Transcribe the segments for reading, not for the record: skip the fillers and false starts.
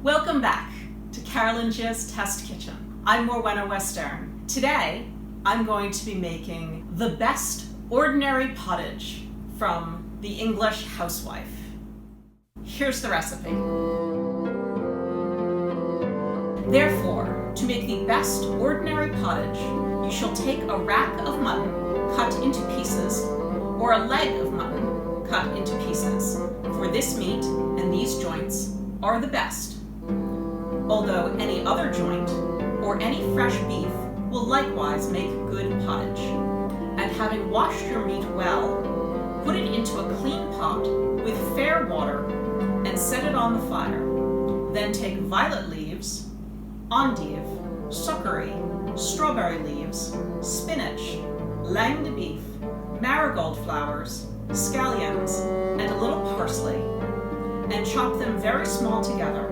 Welcome back to Carolingia's Test Kitchen. I'm Morwenna Western. Today, I'm going to be making the best ordinary pottage from the English housewife. Here's the recipe. Therefore, to make the best ordinary pottage, you shall take a rack of mutton cut into pieces, or a leg of mutton cut into pieces, for this meat and these joints are the best, although any other joint or any fresh beef will likewise make good pottage. And having washed your meat well, put it into a clean pot with fair water and set it on the fire. Then take violet leaves, endive, succory, strawberry leaves, spinach, langue de beef, marigold flowers, scallions, and a little parsley, and chop them very small together.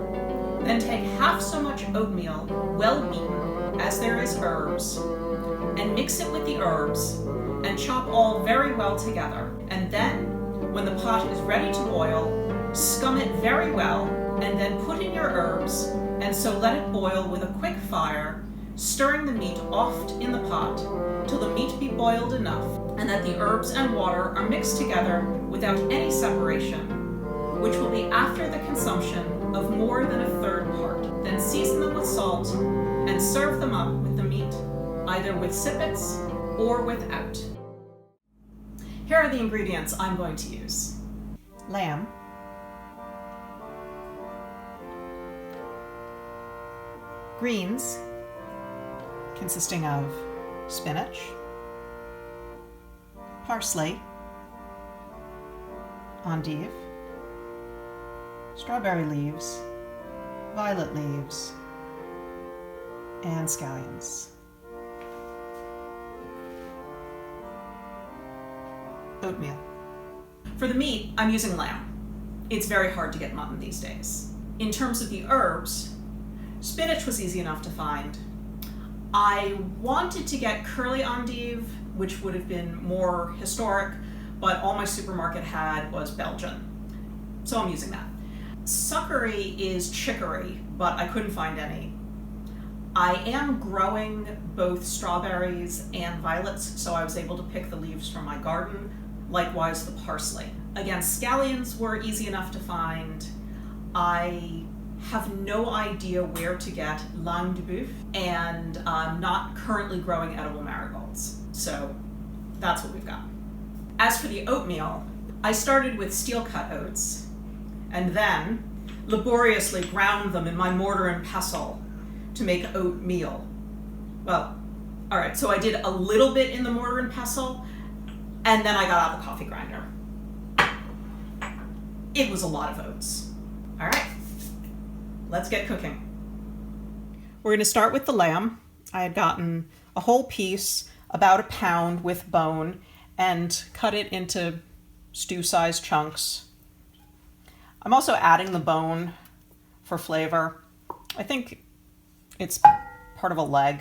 Then take half so much oatmeal, well beaten, as there is herbs, and mix it with the herbs, and chop all very well together. And then, when the pot is ready to boil, scum it very well, and then put in your herbs, and so let it boil with a quick fire, stirring the meat oft in the pot, till the meat be boiled enough, and that the herbs and water are mixed together without any separation, which will be after the consumption of more than a third part. Then season them with salt, and serve them up with the meat, either with sippets or without. Here are the ingredients I'm going to use. Lamb, greens, consisting of spinach, parsley, endive, strawberry leaves, violet leaves, and scallions. Oatmeal. For the meat, I'm using lamb. It's very hard to get mutton these days. In terms of the herbs, spinach was easy enough to find. I wanted to get curly endive, which would have been more historic, but all my supermarket had was Belgian. So I'm using that. Succory is chicory, but I couldn't find any. I am growing both strawberries and violets, so I was able to pick the leaves from my garden, likewise the parsley. Again, scallions were easy enough to find. I have no idea where to get langue de boeuf, and I'm not currently growing edible marigolds. So that's what we've got. As for the oatmeal, I started with steel cut oats, and then laboriously ground them in my mortar and pestle to make oatmeal. Well, all right, so I did a little bit in the mortar and pestle, and then I got out the coffee grinder. It was a lot of oats. All right, let's get cooking. We're gonna start with the lamb. I had gotten a whole piece, about a pound with bone, and cut it into stew-sized chunks. I'm also adding the bone for flavor. I think it's part of a leg.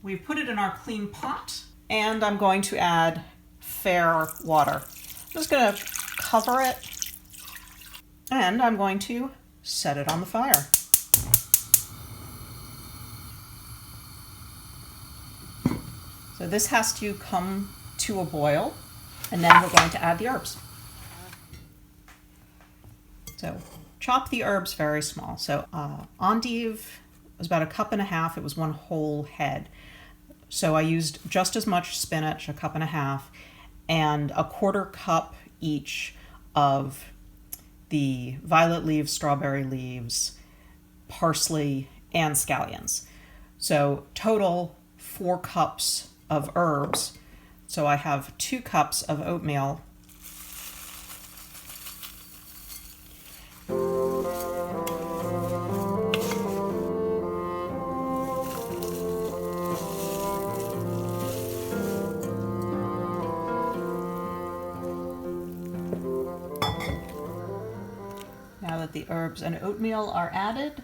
We've put it in our clean pot, and I'm going to add fair water. I'm just gonna cover it, and I'm going to set it on the fire. So this has to come to a boil, and then we're going to add the herbs. So chop the herbs very small. So endive was about 1.5 cups. It was one whole head. So I used just as much spinach, 1.5 cups, and 1/4 cup each of the violet leaves, strawberry leaves, parsley, and scallions. So total 4 cups of herbs. So I have 2 cups of oatmeal. Now that the herbs and oatmeal are added,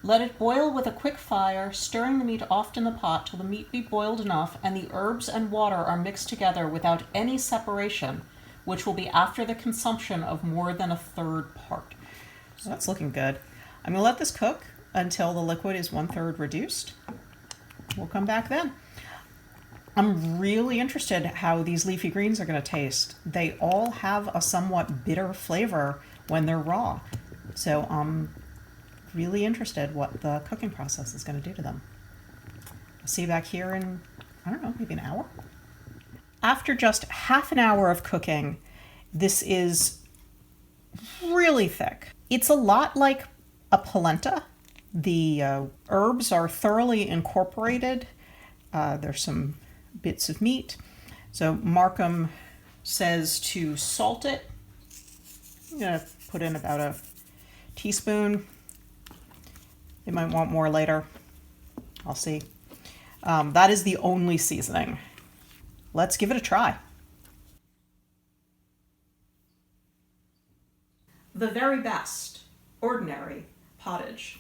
let it boil with a quick fire, stirring the meat oft in the pot till the meat be boiled enough and the herbs and water are mixed together without any separation, which will be after the consumption of more than a third part. So that's looking good. I'm gonna let this cook until the liquid is 1/3 reduced. We'll come back then. I'm really interested how these leafy greens are gonna taste. They all have a somewhat bitter flavor when they're raw. So I'm really interested what the cooking process is gonna do to them. I'll see you back here in, I don't know, maybe an hour? After just half an hour of cooking, this is really thick. It's a lot like a polenta. The herbs are thoroughly incorporated. There's some bits of meat. So Markham says to salt it. I'm gonna put in about a teaspoon. You might want more later. I'll see. That is the only seasoning. Let's give it a try. The very best ordinary pottage.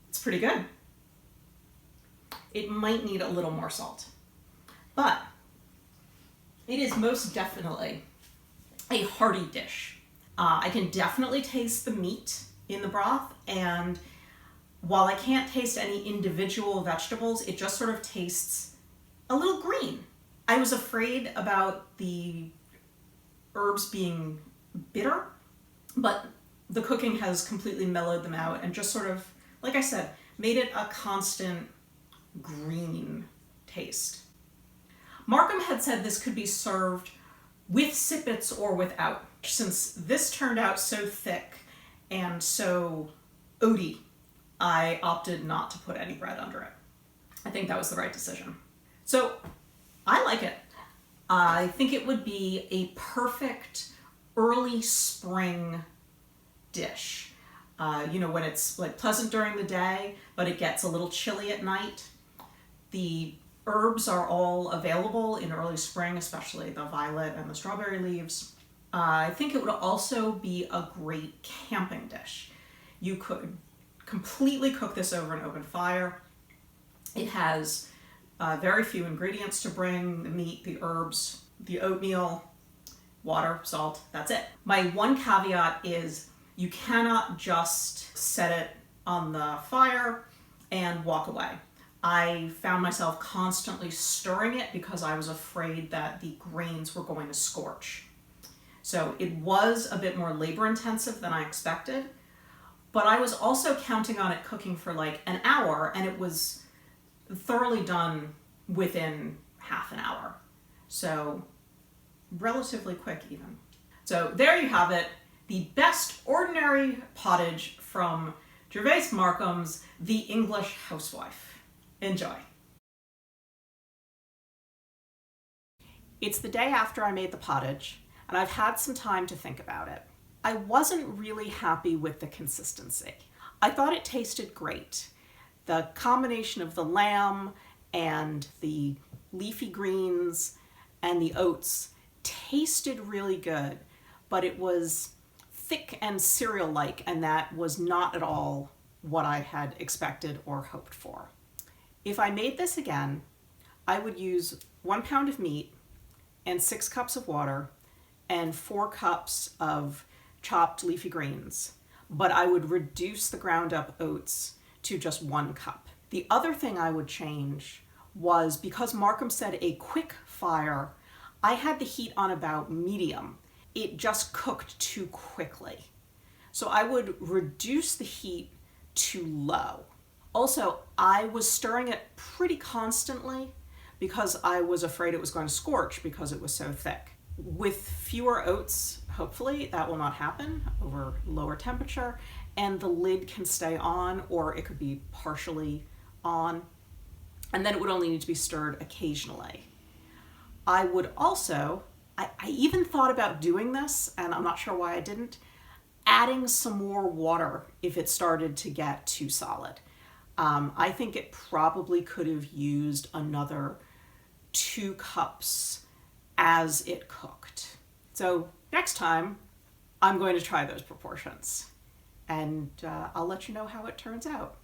It's pretty good. It might need a little more salt, but it is most definitely a hearty dish. I can definitely taste the meat in the broth, and while I can't taste any individual vegetables, it just sort of tastes a little green. I was afraid about the herbs being bitter, but the cooking has completely mellowed them out and just sort of, like I said, made it a constant green taste. Markham had said this could be served with sippets or without. Since this turned out so thick and so oaty, I opted not to put any bread under it. I think that was the right decision. So I like it. I think it would be a perfect early spring dish. You know, when it's like pleasant during the day, but it gets a little chilly at night. The herbs are all available in early spring, especially the violet and the strawberry leaves. I think it would also be a great camping dish. You could completely cook this over an open fire. It has very few ingredients to bring: the meat, the herbs, the oatmeal, water, salt, that's it. My one caveat is you cannot just set it on the fire and walk away. I found myself constantly stirring it because I was afraid that the grains were going to scorch. So it was a bit more labor intensive than I expected, but I was also counting on it cooking for like an hour, and it was thoroughly done within half an hour. So relatively quick even. So there you have it, the best ordinary pottage from Gervase Markham's The English Housewife. Enjoy. It's the day after I made the pottage, and I've had some time to think about it. I wasn't really happy with the consistency. I thought it tasted great. The combination of the lamb and the leafy greens and the oats tasted really good, but it was thick and cereal-like, and that was not at all what I had expected or hoped for. If I made this again, I would use 1 pound of meat and 6 cups of water and 4 cups of chopped leafy greens, but I would reduce the ground up oats to just 1 cup. The other thing I would change was, because Markham said a quick fire, I had the heat on about medium. It just cooked too quickly. So I would reduce the heat to low. Also, I was stirring it pretty constantly because I was afraid it was going to scorch because it was so thick. With fewer oats, hopefully that will not happen over lower temperature, and the lid can stay on, or it could be partially on, and then it would only need to be stirred occasionally. I would also, I even thought about doing this, and I'm not sure why I didn't, adding some more water if it started to get too solid. I think it probably could have used another 2 cups as it cooked. So next time, I'm going to try those proportions, and I'll let you know how it turns out.